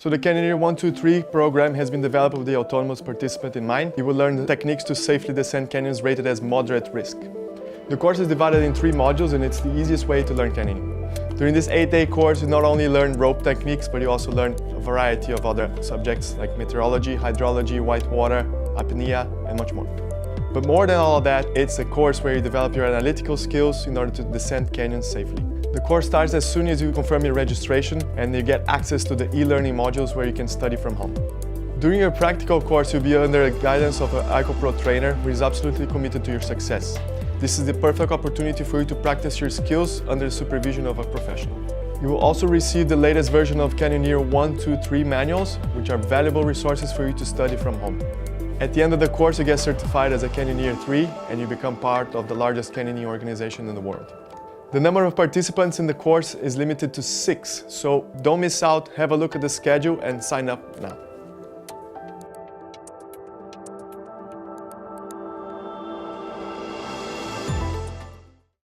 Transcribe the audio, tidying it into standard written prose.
So the Canyoneer 123 program has been developed with the autonomous participant in mind. He will learn the techniques to safely descend canyons rated as moderate risk. The course is divided in 3 modules and it's the easiest way to learn canyoning. During this 8-day course, you not only learn rope techniques, but you also learn a variety of other subjects like meteorology, hydrology, whitewater, apnea, and much more. But more than all of that, it's a course where you develop your analytical skills in order to descend canyons safely. The course starts as soon as you confirm your registration and you get access to the e-learning modules where you can study from home. During your practical course, you'll be under the guidance of an ICOpro trainer who is absolutely committed to your success. This is the perfect opportunity for you to practice your skills under the supervision of a professional. You will also receive the latest version of Canyoneer 123 manuals, which are valuable resources for you to study from home. At the end of the course, you get certified as a Canyoneer 3 and you become part of the largest canyoning organization in the world. The number of participants in the course is limited to 6, so don't miss out, have a look at the schedule and sign up now.